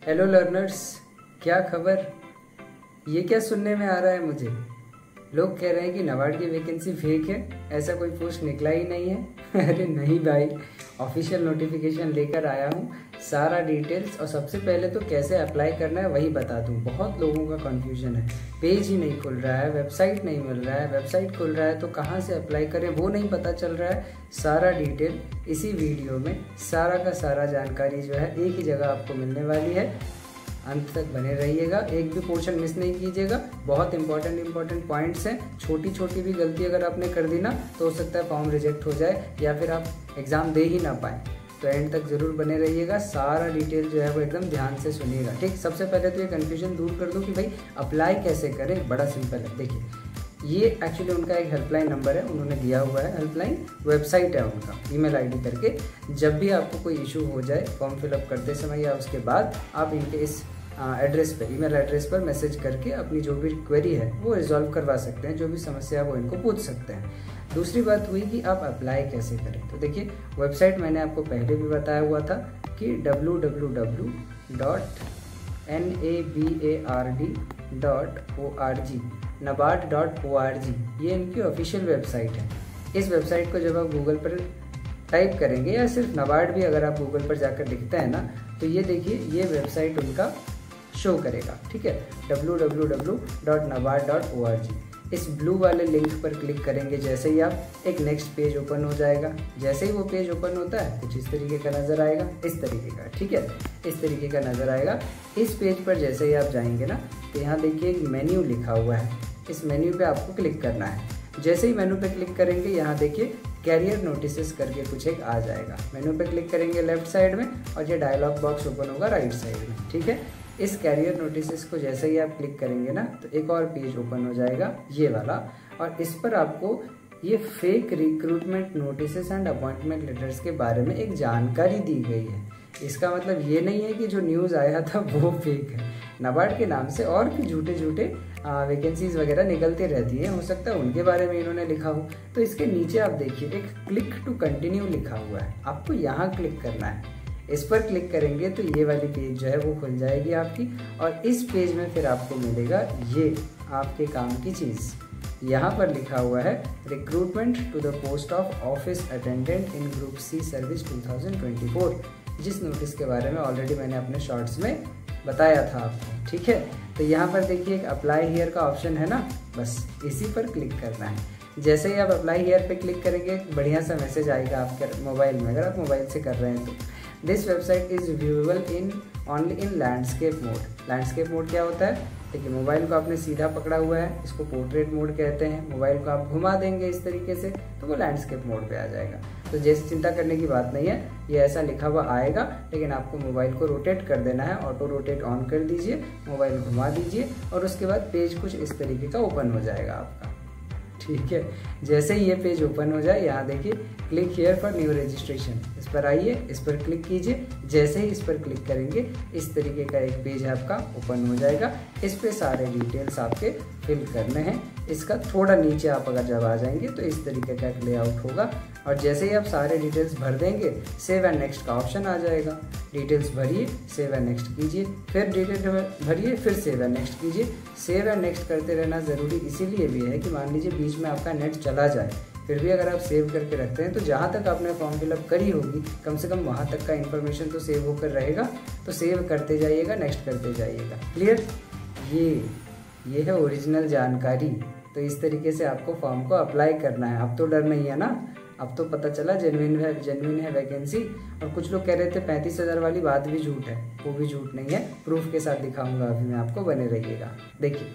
Hello learners, क्या खबर। ये क्या सुनने में आ रहा है मुझे। लोग कह रहे हैं कि नाबार्ड की वैकेंसी फेक है, ऐसा कोई पोस्ट निकला ही नहीं है। अरे नहीं भाई, ऑफिशियल नोटिफिकेशन लेकर आया हूँ, सारा डिटेल्स। और सबसे पहले तो कैसे अप्लाई करना है वही बता दूँ। बहुत लोगों का कन्फ्यूजन है, पेज ही नहीं खुल रहा है, वेबसाइट नहीं मिल रहा है, वेबसाइट खुल रहा है तो कहाँ से अप्लाई करें वो नहीं पता चल रहा है। सारा डिटेल इसी वीडियो में, सारा का सारा जानकारी जो है एक ही जगह आपको मिलने वाली है। अंत तक बने रहिएगा, एक भी पोर्शन मिस नहीं कीजिएगा। बहुत इंपॉर्टेंट पॉइंट्स हैं। छोटी छोटी भी गलती अगर आपने कर दी ना तो हो सकता है फॉर्म रिजेक्ट हो जाए या फिर आप एग्ज़ाम दे ही ना पाएँ। तो एंड तक ज़रूर बने रहिएगा, सारा डिटेल जो है वो एकदम ध्यान से सुनिएगा। ठीक, सबसे पहले तो ये कन्फ्यूजन दूर कर दूँ कि भाई अप्लाई कैसे करें। बड़ा सिंपल है। देखिए, ये एक्चुअली उनका एक हेल्पलाइन नंबर है, उन्होंने दिया हुआ है। हेल्पलाइन वेबसाइट है उनका, ईमेल आईडी करके। जब भी आपको कोई इशू हो जाए फॉर्म फिलअप करते समय या उसके बाद, आप इनके इस एड्रेस पे, ईमेल एड्रेस पर मैसेज करके अपनी जो भी क्वेरी है वो रिजॉल्व करवा सकते हैं। जो भी समस्या है वो इनको पूछ सकते हैं। दूसरी बात हुई कि आप अप्लाई कैसे करें। तो देखिए, वेबसाइट मैंने आपको पहले भी बताया हुआ था कि www.nabard.org, nabard.org, ये इनकी ऑफिशियल वेबसाइट है। इस वेबसाइट को जब आप गूगल पर टाइप करेंगे या सिर्फ नाबार्ड भी अगर आप गूगल पर जाकर लिखते हैं ना, तो ये देखिए, ये वेबसाइट उनका शो करेगा। ठीक है, www.nabard.org। इस ब्लू वाले लिंक पर क्लिक करेंगे जैसे ही आप, एक नेक्स्ट पेज ओपन हो जाएगा। जैसे ही वो पेज ओपन होता है कुछ इस तरीके का नज़र आएगा, इस तरीके का। ठीक है, इस तरीके का नज़र आएगा। इस पेज पर जैसे ही आप जाएंगे ना तो यहाँ देखिए एक मेन्यू लिखा हुआ है। इस मेन्यू पे आपको क्लिक करना है। जैसे ही मेन्यू पे क्लिक करेंगे यहाँ देखिए कैरियर नोटिसेस करके कुछ एक आ जाएगा। मेन्यू पे क्लिक करेंगे लेफ्ट साइड में और ये डायलॉग बॉक्स ओपन होगा राइट साइड में। ठीक है, इस कैरियर नोटिसेस को जैसे ही आप क्लिक करेंगे ना तो एक और पेज ओपन हो जाएगा, ये वाला। और इस पर आपको ये fake recruitment notices and appointment letters के बारे में एक जानकारी दी गई है। इसका मतलब ये नहीं है कि जो न्यूज़ आया था वो फेक है। नाबार्ड के नाम से और भी झूठे वैकेंसीज वगैरह निकलती रहती है, हो सकता है उनके बारे में इन्होंने लिखा हो। तो इसके नीचे आप देखिए एक क्लिक टू कंटिन्यू लिखा हुआ है, आपको यहाँ क्लिक करना है। इस पर क्लिक करेंगे तो ये वाली पेज जो है वो खुल जाएगी आपकी। और इस पेज में फिर आपको मिलेगा ये आपके काम की चीज़। यहाँ पर लिखा हुआ है recruitment to the post of office attendant in group C service 2024, जिस नोटिस के बारे में ऑलरेडी मैंने अपने शॉर्ट्स में बताया था आपको। ठीक है, तो यहाँ पर देखिए एक अप्लाई हियर का ऑप्शन है ना, बस इसी पर क्लिक करना है। जैसे ही आप अप्लाई हियर पे क्लिक करेंगे बढ़िया सा मैसेज आएगा आपके मोबाइल में, अगर आप मोबाइल से कर रहे हैं तो। This website is viewable in only in landscape mode. Landscape mode क्या होता है? देखिए, मोबाइल को आपने सीधा पकड़ा हुआ है, इसको पोर्ट्रेट मोड कहते हैं। मोबाइल को आप घुमा देंगे इस तरीके से तो वो लैंडस्केप मोड पे आ जाएगा। तो जैसे चिंता करने की बात नहीं है, ये ऐसा लिखा हुआ आएगा, लेकिन आपको मोबाइल को रोटेट कर देना है। ऑटो रोटेट ऑन कर दीजिए, मोबाइल घुमा दीजिए और उसके बाद पेज कुछ इस तरीके का ओपन हो जाएगा आपका। ठीक है, जैसे ही ये पेज ओपन हो जाए यहाँ देखिए click here for new registration, इस पर आइए, इस पर क्लिक कीजिए। जैसे ही इस पर क्लिक करेंगे इस तरीके का एक पेज आपका ओपन हो जाएगा। इस पे सारे डिटेल्स आपके फिल करने हैं। इसका थोड़ा नीचे आप अगर जब आ जाएंगे तो इस तरीके का एक लेआउट होगा। और जैसे ही आप सारे डिटेल्स भर देंगे सेव एंड नेक्स्ट का ऑप्शन आ जाएगा। डिटेल्स भरिए, सेव एंड नेक्स्ट कीजिए, फिर डिटेल भरिए, फिर सेव एंड नेक्स्ट कीजिए। सेव एंड नेक्स्ट करते रहना ज़रूरी इसीलिए भी है कि मान लीजिए बीच में आपका नेट चला जाए, फिर भी अगर आप सेव करके रखते हैं तो जहाँ तक आपने फॉर्म फिलअप करी होगी कम से कम वहाँ तक का इन्फॉर्मेशन तो सेव होकर रहेगा। तो सेव करते जाइएगा, नेक्स्ट करते जाइएगा। क्लियर? ये है ओरिजिनल जानकारी। तो इस तरीके से आपको फॉर्म को अप्लाई करना है। अब तो डर नहीं है ना, अब तो पता चला जेन्युइन है वैकेंसी। और कुछ लोग कह रहे थे 35,000 वाली बात भी झूठ है, वो भी झूठ नहीं है, प्रूफ के साथ दिखाऊंगा अभी मैं आपको, बने रहिएगा। देखिए,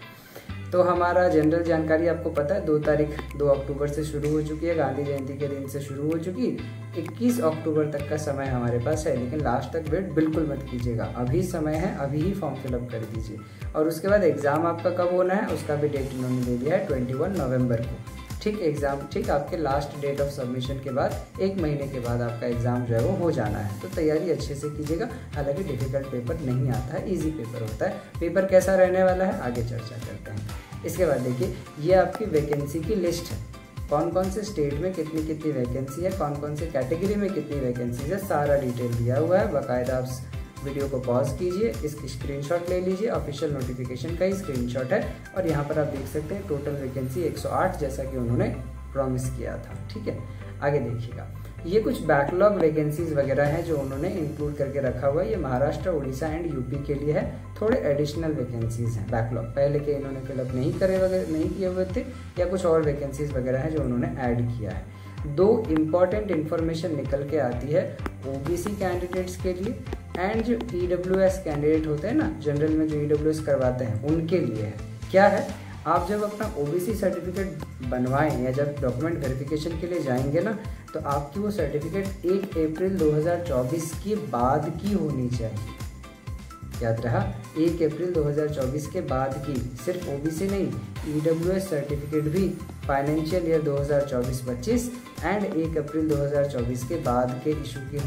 तो हमारा जनरल जानकारी आपको पता है 2 अक्टूबर से शुरू हो चुकी है, गांधी जयंती के दिन से शुरू हो चुकी। 21 अक्टूबर तक का समय हमारे पास है, लेकिन लास्ट तक वेट बिल्कुल मत कीजिएगा, अभी समय है, अभी ही फॉर्म फिलअप कर दीजिए। और उसके बाद एग्ज़ाम आपका कब होना है उसका भी डेट इन्होंने दे दिया है, 21 नवंबर को। ठीक, एग्ज़ाम ठीक आपके लास्ट डेट ऑफ सबमिशन के बाद 1 महीने के बाद आपका एग्ज़ाम जो है वो हो जाना है। तो तैयारी अच्छे से कीजिएगा। हालांकि डिफ़िकल्ट पेपर नहीं आता है, इजी पेपर होता है। पेपर कैसा रहने वाला है आगे चर्चा करते हैं। इसके बाद देखिए, ये आपकी वैकेंसी की लिस्ट है, कौन कौन से स्टेट में कितनी कितनी वैकेंसी है, कौन कौन से कैटेगरी में कितनी वैकेंसी है, सारा डिटेल दिया हुआ है। बाकायदा आप वीडियो को पॉज कीजिए, इसकी स्क्रीनशॉट ले लीजिए, ऑफिशियल नोटिफिकेशन का ही स्क्रीनशॉट है और यहाँ पर आप देख सकते हैं टोटल वैकेंसी 108 जैसा कि उन्होंने प्रॉमिस किया था। ठीक है, आगे देखिएगा, ये कुछ बैकलॉग वैकेंसीज वगैरह हैं जो उन्होंने इंक्लूड करके रखा हुआ है। ये महाराष्ट्र, उड़ीसा एंड यूपी के लिए है। थोड़े एडिशनल वैकेंसीज हैं बैकलॉग, पहले के इन्होंने फिलअप नहीं किए हुए थे, या कुछ और वैकेंसीज वगैरह हैं जो उन्होंने ऐड किया है। 2 इम्पॉर्टेंट इन्फॉर्मेशन निकल के आती है ओबीसी कैंडिडेट्स के लिए एंड जो ईडब्ल्यूएस कैंडिडेट होते हैं ना, जनरल में जो ईडब्ल्यूएस करवाते हैं उनके लिए है। क्या है, आप जब अपना ओबीसी सर्टिफिकेट बनवाएं या जब डॉक्यूमेंट वेरिफिकेशन के लिए जाएंगे ना, तो आपकी वो सर्टिफिकेट 1 अप्रैल 2024 के बाद की होनी चाहिए। याद रहा, 1 अप्रैल 2024 के बाद की। सिर्फ ओबीसी नहीं, ईडब्ल्यूएस सर्टिफिकेट भी फाइनेंशियल ईयर 2024-25 एंड 1 अप्रैल 2024 के बाद के इशू की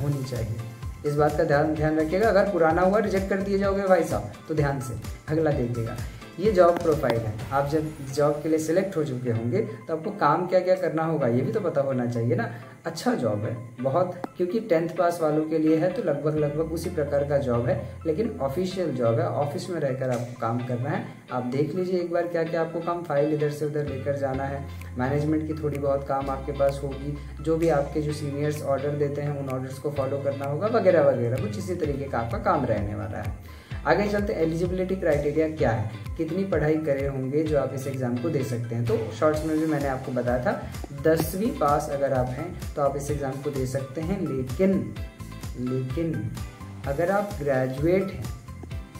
होनी चाहिए। इस बात का ध्यान रखिएगा। अगर पुराना हुआ रिजेक्ट कर दिए जाओगे भाई साहब, तो ध्यान से अगला देखिएगा। ये जॉब प्रोफाइल है। आप जब जॉब के लिए सिलेक्ट हो चुके होंगे तो आपको काम क्या क्या करना होगा ये भी तो पता होना चाहिए ना। अच्छा जॉब है बहुत, क्योंकि 10th पास वालों के लिए है तो लगभग उसी प्रकार का जॉब है, लेकिन ऑफिशियल जॉब है। ऑफिस में रहकर आपको काम करना है। आप देख लीजिए एक बार क्या क्या आपको काम, फाइल इधर से उधर लेकर जाना है, मैनेजमेंट की थोड़ी बहुत काम आपके पास होगी, जो भी आपके जो सीनियर्स ऑर्डर देते हैं उन ऑर्डर्स को फॉलो करना होगा वगैरह वगैरह, कुछ इसी तरीके का आपका काम रहने वाला है। आगे चलते, एलिजिबिलिटी क्राइटेरिया क्या है, कितनी पढ़ाई करे होंगे जो आप इस एग्ज़ाम को दे सकते हैं। तो शॉर्ट्स में भी मैंने आपको बताया था 10वीं पास अगर आप हैं तो आप इस एग्ज़ाम को दे सकते हैं, लेकिन अगर आप ग्रेजुएट हैं,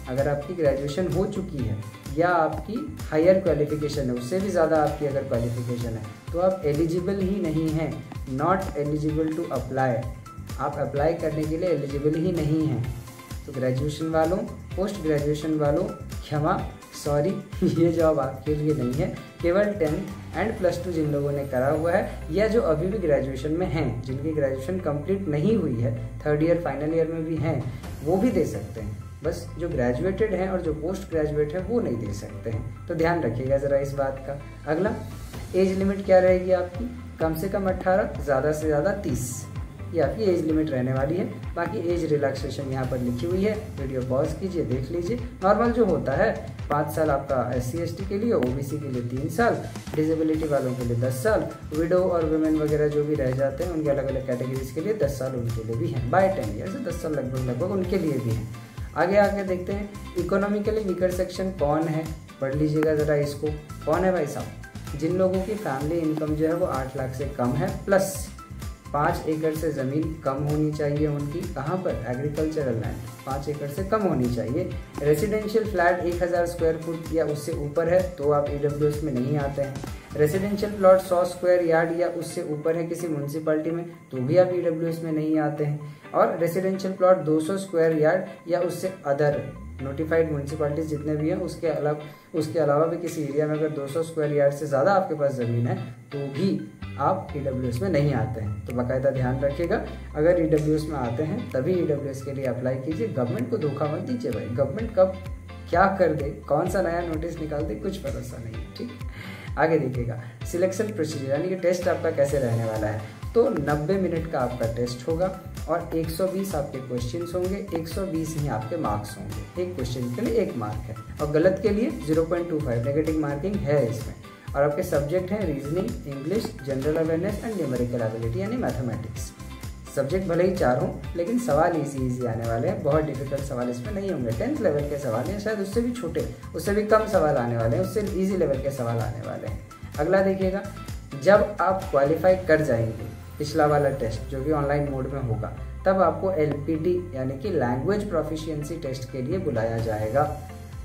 अगर आपकी ग्रेजुएशन हो चुकी है या आपकी हायर क्वालिफिकेशन है, उससे भी ज़्यादा आपकी अगर क्वालिफिकेशन है, तो आप एलिजिबल ही नहीं हैं, नॉट एलिजिबल टू अप्लाई। आप अप्लाई करने के लिए एलिजिबल ही नहीं हैं। तो ग्रेजुएशन वालों, पोस्ट ग्रेजुएशन वालों, क्षमा, सॉरी, ये जॉब आपके लिए नहीं है। केवल 10th एंड +2 जिन लोगों ने करा हुआ है या जो अभी भी ग्रेजुएशन में हैं, जिनकी ग्रेजुएशन कंप्लीट नहीं हुई है, 3rd ईयर फाइनल ईयर में भी हैं, वो भी दे सकते हैं। बस जो ग्रेजुएटेड हैं और जो पोस्ट ग्रेजुएट हैं वो नहीं दे सकते हैं। तो ध्यान रखिएगा ज़रा इस बात का। अगला, एज लिमिट क्या रहेगी आपकी, कम से कम 18, ज़्यादा से ज़्यादा 30, ये आपकी एज लिमिट रहने वाली है। बाकी एज रिलैक्सेशन यहाँ पर लिखी हुई है, वीडियो पॉज कीजिए, देख लीजिए। नॉर्मल जो होता है 5 साल आपका SC ST के लिए, OBC के लिए 3 साल, डिसेबिलिटी वालों के लिए 10 साल, विडो और वुमेन वगैरह जो भी रह जाते हैं उनके अलग अलग कैटेगरीज के लिए 10 साल उनके लिए भी हैं। बाय 10 ईयर से 10 साल लगभग उनके लिए भी हैं। आगे देखते हैं, इकोनॉमिकली वीकर सेक्शन कौन है, पढ़ लीजिएगा ज़रा इसको। कौन है भाई साहब, जिन लोगों की फैमिली इनकम जो है वो 8 लाख से कम है, प्लस 5 एकड़ से ज़मीन कम होनी चाहिए उनकी। कहाँ पर, एग्रीकल्चरल लैंड 5 एकड़ से कम होनी चाहिए। रेसिडेंशियल फ्लैट 1000 स्क्वायर फुट या उससे ऊपर है तो आप EWS में नहीं आते हैं। रेसिडेंशियल प्लॉट 100 स्क्वायर यार्ड या उससे ऊपर है किसी म्यूनसिपैलिटी में तो भी आप EWS में नहीं आते हैं। और रेसिडेंशियल प्लॉट 200 स्क्वायर यार्ड या उससे अदर नोटिफाइड म्यूनसिपैलिटीज जितने भी हैं उसके अलावा भी किसी एरिया में अगर 200 स्क्वायर यार्ड से ज़्यादा आपके पास ज़मीन है तो भी आप EWS में नहीं आते हैं। तो बाकायदा ध्यान रखिएगा, अगर EWS में आते हैं तभी EWS के लिए अप्लाई कीजिए। गवर्नमेंट को धोखा मत दीजिए भाई, गवर्नमेंट कब क्या कर दे, कौन सा नया नोटिस निकाल दे, कुछ भरोसा नहीं है। ठीक, आगे देखिएगा, सिलेक्शन प्रोसीजर यानी कि टेस्ट आपका कैसे रहने वाला है। तो 90 मिनट का आपका टेस्ट होगा और 120 आपके क्वेश्चंस होंगे, 120 ही आपके मार्क्स होंगे। एक क्वेश्चन के लिए 1 मार्क है और गलत के लिए 0.25 नेगेटिव मार्किंग है इसमें। और आपके सब्जेक्ट हैं reasoning, English, general awareness and numerical ability यानी मैथमेटिक्स। सब्जेक्ट भले ही 4 हों लेकिन सवाल इजी आने वाले हैं, बहुत डिफिकल्ट सवाल इसमें नहीं होंगे। 10th लेवल के सवाल हैं, शायद उससे भी छोटे, उससे भी कम सवाल आने वाले हैं, उससे इजी लेवल के सवाल आने वाले हैं। अगला देखिएगा, जब आप क्वालिफाई कर जाएंगे पिछला वाला टेस्ट जो कि ऑनलाइन मोड में होगा, तब आपको LPT यानी कि लैंग्वेज प्रोफिशिएंसी टेस्ट के लिए बुलाया जाएगा।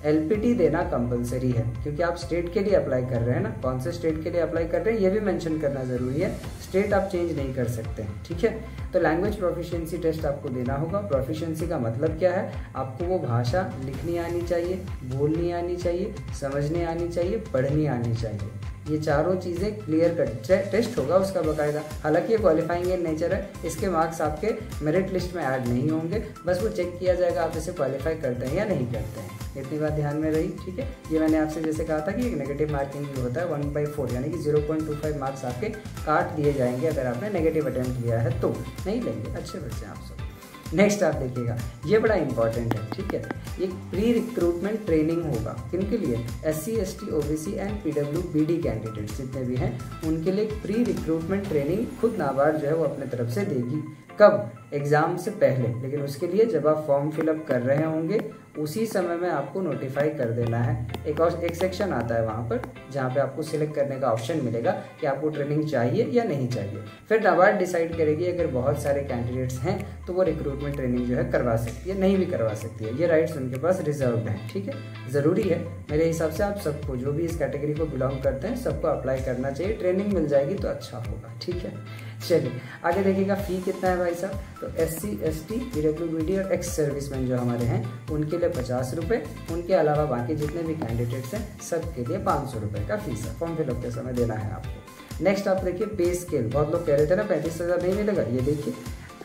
LPT देना कंपलसरी है क्योंकि आप स्टेट के लिए अप्लाई कर रहे हैं ना, कौन से स्टेट के लिए अप्लाई कर रहे हैं ये भी मेंशन करना ज़रूरी है। स्टेट आप चेंज नहीं कर सकते हैं, ठीक है। तो लैंग्वेज प्रोफिशिएंसी टेस्ट आपको देना होगा। प्रोफिशिएंसी का मतलब क्या है, आपको वो भाषा लिखनी आनी चाहिए, बोलनी आनी चाहिए, समझनी आनी चाहिए, पढ़नी आनी चाहिए। ये चारों चीज़ें क्लियर कट टेस्ट होगा उसका बाकायदा। हालांकि ये क्वालिफाइंग इन नेचर है, इसके मार्क्स आपके मेरिट लिस्ट में ऐड नहीं होंगे, बस वो चेक किया जाएगा आप इसे क्वालिफाई करते हैं या नहीं करते हैं। इतनी बात ध्यान में रही, ठीक है। ये मैंने आपसे जैसे कहा था कि एक नेगेटिव मार्किंग भी होता है 1/4 यानी कि 0.25 मार्क्स आपके काट दिए जाएंगे अगर आपने नेगेटिव अटेम्प्ट लिया है तो। नहीं लेंगे, अच्छे बच्चे आप सब। नेक्स्ट आप देखिएगा, ये बड़ा इंपॉर्टेंट है, ठीक है। ये प्री रिक्रूटमेंट ट्रेनिंग होगा किनके लिए, SC ST OBC and PWBD candidates जितने भी हैं उनके लिए प्री रिक्रूटमेंट ट्रेनिंग खुद नाबार्ड जो है वो अपने तरफ से देगी। कब, एग्जाम से पहले, लेकिन उसके लिए जब आप फॉर्म फिलअप कर रहे होंगे उसी समय में आपको नोटिफाई कर देना है। एक सेक्शन आता है वहाँ पर जहाँ पे आपको सिलेक्ट करने का ऑप्शन मिलेगा कि आपको ट्रेनिंग चाहिए या नहीं चाहिए। फिर नाबार्ड डिसाइड करेगी, अगर बहुत सारे कैंडिडेट्स हैं तो वो रिक्रूटमेंट ट्रेनिंग जो है करवा सकती है, नहीं भी करवा सकती है। ये राइट्स उनके पास रिजर्व्ड है, ठीक है। ज़रूरी है मेरे हिसाब से आप सबको, जो भी इस कैटेगरी को बिलोंग करते हैं, सबको अप्लाई करना चाहिए। ट्रेनिंग मिल जाएगी तो अच्छा होगा, ठीक है। चलिए आगे देखिएगा, फ़ी कितना है भाई साहब। तो SC ST PWBD और एक्स सर्विसमैन जो हमारे हैं उनके लिए 50 रुपये, उनके अलावा बाकी जितने भी कैंडिडेट्स हैं सबके लिए 500 रुपये का फीस है, फॉर्म फिलअप के समय देना है आपको। नेक्स्ट आप देखिए पे स्केल, बहुत लोग कह रहे थे ना 35,000 नहीं मिलेगा, ये देखिए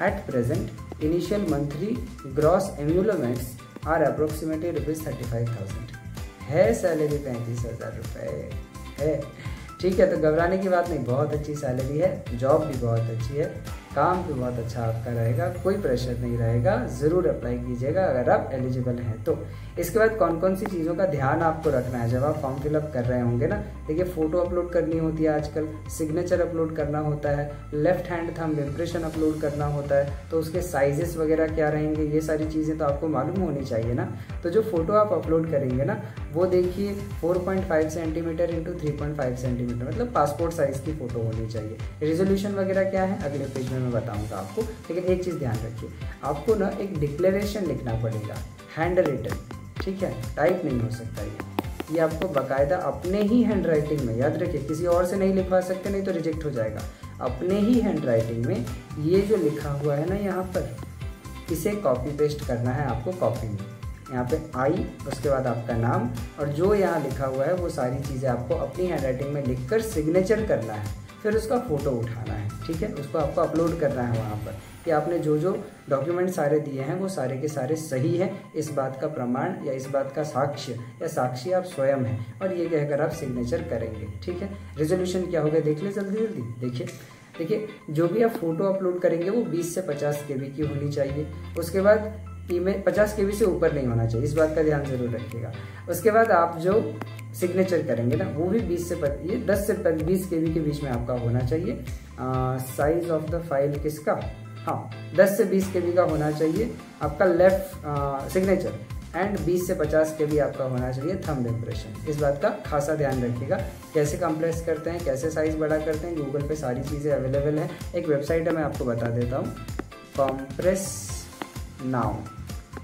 at present initial monthly gross emoluments are approximately ₹35,000 है। सैलरी 35,000 रुपये है, ठीक है। तो घबराने की बात नहीं, बहुत अच्छी सैलरी है, जॉब भी बहुत अच्छी है, काम भी बहुत अच्छा आपका रहेगा, कोई प्रेशर नहीं रहेगा। ज़रूर अप्लाई कीजिएगा अगर आप एलिजिबल हैं तो। इसके बाद कौन कौन सी चीज़ों का ध्यान आपको रखना है जब आप फॉर्म फिलअप कर रहे होंगे ना। देखिए फ़ोटो अपलोड करनी होती है आजकल, सिग्नेचर अपलोड करना होता है, left hand thumb impression upload करना होता है, तो उसके साइजेस वगैरह क्या रहेंगे, ये सारी चीज़ें तो आपको मालूम होनी चाहिए ना। तो जो फोटो आप अपलोड करेंगे ना वो देखिए 4.5 सेंटीमीटर इंटू 3.5 सेंटीमीटर, मतलब पासपोर्ट साइज़ की फ़ोटो होनी चाहिए। रेजोल्यूशन वगैरह क्या है अगले पेज में मैं बताऊंगा आपको, लेकिन एक चीज़ ध्यान रखिए, आपको ना एक डिक्लेरेशन लिखना पड़ेगा, हैंड रिटन, ठीक है, टाइप नहीं हो सकता ये आपको बाकायदा अपने ही हैंड राइटिंग में, याद रखिए किसी और से नहीं लिखवा सकते, नहीं तो रिजेक्ट हो जाएगा। अपने ही हैंड राइटिंग में ये जो लिखा हुआ है ना यहाँ पर, इसे कॉपी पेस्ट करना है आपको कॉपी में। यहाँ पे आई, उसके बाद आपका नाम, और जो यहाँ लिखा हुआ है वो सारी चीज़ें आपको अपनी हैंड राइटिंग में लिखकर सिग्नेचर करना है, फिर उसका फ़ोटो उठाना है, ठीक है। उसको आपको अपलोड करना है वहाँ पर कि आपने जो जो डॉक्यूमेंट सारे दिए हैं वो सारे के सारे सही हैं, इस बात का प्रमाण या इस बात का साक्ष्य या साक्षी आप स्वयं हैं, और ये कहकर आप सिग्नेचर करेंगे, ठीक है। रेजोल्यूशन क्या होगा देख ले जल्दी जल्दी। देखिए जो भी आप फोटो अपलोड करेंगे वो 20 से 50 KB की होनी चाहिए। उसके बाद ईमेल 50 KB से ऊपर नहीं होना चाहिए, इस बात का ध्यान जरूर रखिएगा। उसके बाद आप जो सिग्नेचर करेंगे ना वो भी 10 से 20 KB के बीच में आपका होना चाहिए। साइज ऑफ द फाइल किसका, हाँ 10 से 20 KB का होना चाहिए आपका लेफ्ट सिग्नेचर, एंड 20 से 50 KB आपका होना चाहिए थंब इम्प्रेशन। इस बात का खासा ध्यान रखिएगा। कैसे कंप्रेस करते हैं, कैसे साइज बड़ा करते हैं, गूगल पे सारी चीज़ें अवेलेबल हैं। एक वेबसाइट है मैं आपको बता देता हूँ, कॉम्प्रेस नाउ।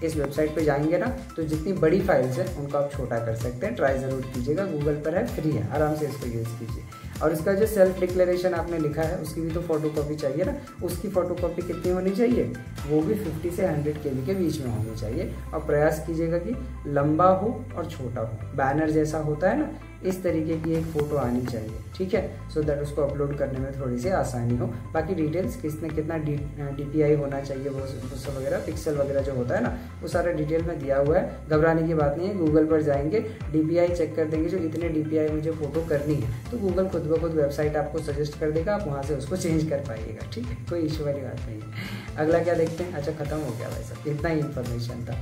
इस वेबसाइट पे जाएंगे ना तो जितनी बड़ी फाइल्स हैं उनको आप छोटा कर सकते हैं, ट्राई ज़रूर कीजिएगा, गूगल पर है, फ्री है, आराम से इसको यूज़ कीजिए। और उसका जो सेल्फ डिक्लेरेशन आपने लिखा है उसकी भी तो फोटोकॉपी चाहिए ना, उसकी फोटोकॉपी कितनी होनी चाहिए, वो भी 50 से 100 KB के बीच में होनी चाहिए। और प्रयास कीजिएगा कि लंबा हो और छोटा हो, बैनर जैसा होता है ना, इस तरीके की एक फ़ोटो आनी चाहिए, ठीक है, सो दैट उसको अपलोड करने में थोड़ी सी आसानी हो। बाकी डिटेल्स किसने कितना DPI होना चाहिए वो सब वगैरह, पिक्सल वगैरह जो होता है ना वो सारा डिटेल में दिया हुआ है, घबराने की बात नहीं है। गूगल पर जाएंगे, DPI चेक कर देंगे, जो इतने DPI मुझे फ़ोटो करनी है, तो गूगल खुद ब खुद वेबसाइट आपको सजेस्ट कर देगा, आप वहाँ से उसको चेंज कर पाइएगा, ठीक है, कोई इशू वाली बात नहीं है। अगला क्या देखते हैं, अच्छा खत्म हो गया भाई साहब, इतना ही इन्फॉर्मेशन था।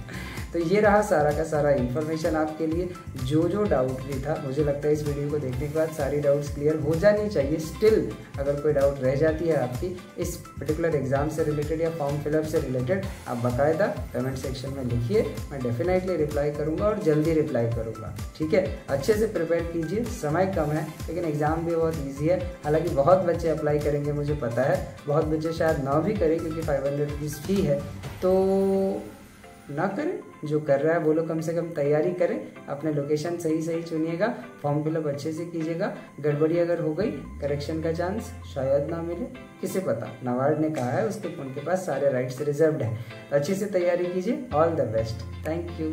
तो ये रहा सारा का सारा इन्फॉर्मेशन आपके लिए। जो डाउट भी था, मुझे लगता है इस वीडियो को देखने के बाद सारी डाउट्स क्लियर हो जानी चाहिए। स्टिल अगर कोई डाउट रह जाती है आपकी इस पर्टिकुलर एग्जाम से रिलेटेड या फॉर्म फिलअप से रिलेटेड, आप बाकायदा कमेंट सेक्शन में लिखिए, मैं डेफिनेटली रिप्लाई करूँगा और जल्दी रिप्लाई करूँगा, ठीक है। अच्छे से प्रिपेयर कीजिए, समय कम है लेकिन एग्ज़ाम भी बहुत ईजी है। हालांकि बहुत बच्चे अप्लाई करेंगे मुझे पता है, बहुत बच्चे शायद ना भी करें क्योंकि 500 रुपीज़ फी है, तो ना करें, जो कर रहा है वो लोग कम से कम तैयारी करें, अपने लोकेशन सही चुनिएगा, फॉर्म फिलअप अच्छे से कीजिएगा। गड़बड़ी अगर हो गई, करेक्शन का चांस शायद ना मिले, किसे पता, नाबार्ड ने कहा है उनके पास सारे राइट्स रिजर्व्ड हैं। तो अच्छे से तैयारी कीजिए, all the best, thank you.